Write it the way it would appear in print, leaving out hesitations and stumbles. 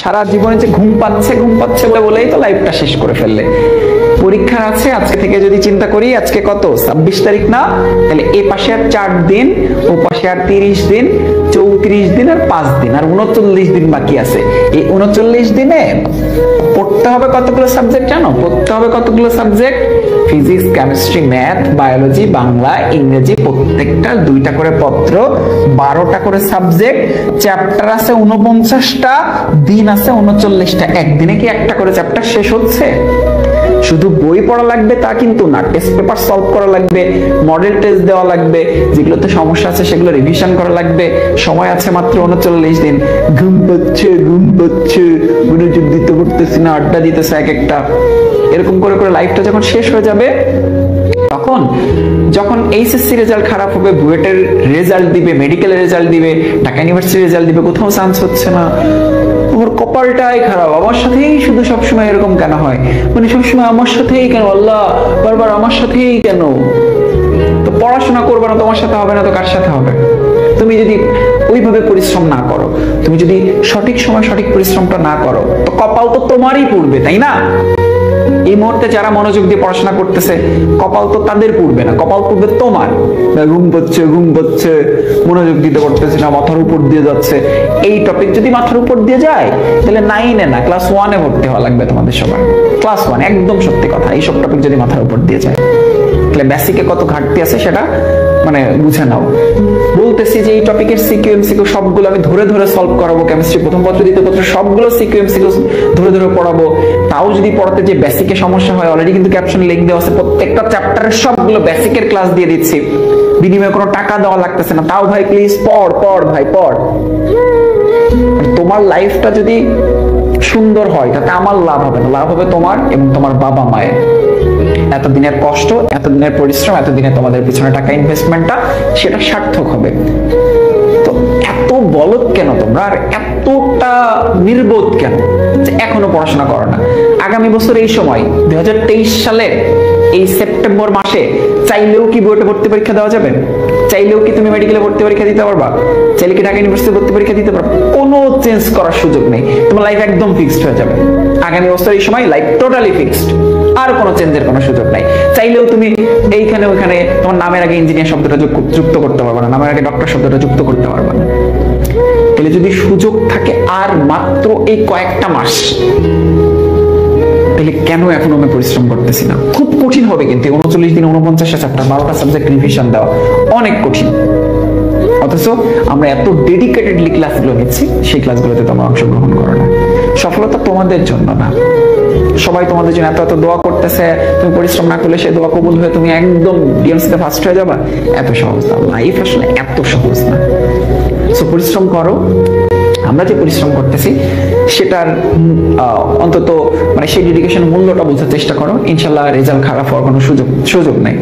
সারা জীবনে যে ঘুম পাচ্ছে বলেই তো লাইফটা শেষ করে ফেললে। পরীক্ষা আছে আজকে থেকে, যদি চিন্তা করি আজকে কত 26 তারিখ না, তাহলে এ পাশে আর 4 দিন, ও পাশে আর 30 দিন, 34 দিন আর 5 দিন, আর 39 দিন বাকি আছে। এই 39 দিনে পড়তে হবে কতগুলো সাবজেক্ট জানো? পড়তে হবে কতগুলো subject? Physics, chemistry, math, biology, Bangla, ইংরেজি, প্রত্যেকটা 2টা করে পত্র, 12টা করে সাবজেক্ট, চ্যাপ্টার আছে 49টা, দিন আছে 39টা। একদিনে কি একটা করে চ্যাপ্টার শেষ হচ্ছে? শুধু বই পড়া লাগবে তা কিন্তু না, টেস্ট পেপার সলভ করা লাগবে, মডেল টেস্ট দেওয়া লাগবে, যেগুলোতে সমস্যা আছে সেগুলো রিভিশন করা লাগবে। সময় আছে মাত্র 39 দিন। ঘুম পাচ্ছে মনোযোগ দিতে পারতেছি না, আড্ডা দিতেছে এক একটা। এরকম করে করে লাইফটা যখন শেষ হয়ে যাবে, তখন যখন এইচএসসি রেজাল্ট খারাপ হবে, বুয়েটের রেজাল্ট দিবে, মেডিকেলের রেজাল্ট দিবে, ঢাকা ইউনিভার্সিটির রেজাল্ট দিবে, কোথাও চান্স হচ্ছে না, ওর কপালটাই খারাপ, আমার সাথেই শুধু সবসময় এরকম কেন হয়, মানে সবসময় আমার সাথেই কেন, আল্লাহ বারবার আমার সাথেই কেন? তো পড়াশোনা করবে না, তোমার সাথে হবে না তো কার সাথে হবে? তুমি যদি ওইভাবে পরিশ্রম না করো, তুমি যদি সঠিক সময় সঠিক পরিশ্রমটা না করো, তো কপাল তো তোমারই পড়বে, তাই না? এই মুহূর্তে যারা মনোযোগ দিয়ে পড়াশোনা করতেছে, কপাল তো তাদের পড়বে না, কপাল পড়বে তোমার। ঘুম পাচ্ছে মনোযোগ দিতে পারতেছি না, মাথার উপর দিয়ে যাচ্ছে। এই টপিক যদি মাথার উপর দিয়ে যায়, তাহলে 9-এ না, ক্লাস 1-এ ভর্তি হওয়া লাগবে তোমাদের সবার। ক্লাস 1, একদম সত্যি কথা। এইসব টপিক যদি মাথার উপর দিয়ে যায়, তাহলে বেসিকে কত ঘাটতি আছে সেটা মানে বুঝে নাও। বলতেছি যে এই টপিকের সিকিউ এমসিকিউ সবগুলো আমি ধরে ধরে সলভ করাবো। কেমিস্ট্রি প্রথম পত্র দ্বিতীয় পত্র সবগুলো সিকিউ এমসিকিউ ধরে ধরে পড়াবো। তাও যদি পড়াতে যে বেসিকে সমস্যা হয়, অলরেডি কিন্তু ক্যাপশন লিংক দেওয়া আছে, প্রত্যেকটা চ্যাপ্টারের সবগুলো বেসিকের ক্লাস দিয়ে দিচ্ছি, বিনিময়ে কোনো টাকা দেওয়া লাগতেছে না। তাও ভাই প্লিজ পড় ভাই পড়। তোমার লাইফটা যদি সুন্দর হয়, তাতে আমার লাভ হবে না, লাভ হবে তোমার এবং তোমার বাবা মায়ের। এতদিনের কষ্ট, এতদিনের পরিশ্রম, এতদিনে তোমাদের পিছনে টাকা ইনভেস্টমেন্টটা, সেটা সার্থক হবে। তো এত বলদ কেন তোমরা, আর এতটা নির্বোধ কেন যে এখনো পড়াশোনা করো না? আগামী বছর এই সময় 2023 সালে এই সেপ্টেম্বর মাসে চাইলেও কি বুয়েটে ভর্তি পরীক্ষা দেওয়া যাবে? চাইলেও কি তুমি মেডিকেলে ভর্তি পরীক্ষা দিতে পারবা? চাইলে কি ঢাকা ইউনিভার্সিটি ভর্তি পরীক্ষা দিতে পারবা? কোনো চেঞ্জ করার সুযোগ নেই, তোমার লাইফ একদম ফিক্সড হয়ে যাবে। আগামী বছর এই সময় লাইফ টোটালি ফিক্সড, আর কোনো চেঞ্জের কোনো সুযোগ নাই। চাইলেও তুমি এইখানে ওইখানে তোমার নামের আগে ইঞ্জিনিয়ার শব্দটা যুক্ত করতে পারবে না, নামের আগে ডক্টর শব্দটা যুক্ত করতে পারবে না। তাহলে যদি সুযোগ থাকে আর মাত্র এই কয়েকটা মাস, তাহলে কেন এখনো আমি পরিশ্রম করতেছি না? খুব কঠিন হবে কিন্তু 39 দিন 49টা চ্যাপ্টার, 12টা সাবজেক্ট রিভিশন দেওয়া অনেক কঠিন। অথচ আমরা এত ডেডিকেটেডলি ক্লাসগুলো নিচ্ছি, সেই ক্লাসগুলোতে তোমরা অংশগ্রহণ করো না। সফলতা তোমাদের জন্য না, সবাই তোমাদের জন্য এত দোয়া করতেছে, তুমি পরিশ্রম না করলে সেই দোয়া কবুল হয়ে তুমি একদম ডিএমসিতে ফার্স্ট হয়ে যাবা, এত সহজ না। লাইফ আসলে এত সহজ না। সো পরিশ্রম করো। আমরা যে পরিশ্রম করতেছি সেটার অন্তত মানে সেই ডেডিকেশন মূল্যটা বোঝার চেষ্টা করো। ইনশাল্লাহ রেজাল্ট খারাপ হওয়ার কোনো সুযোগ নেই।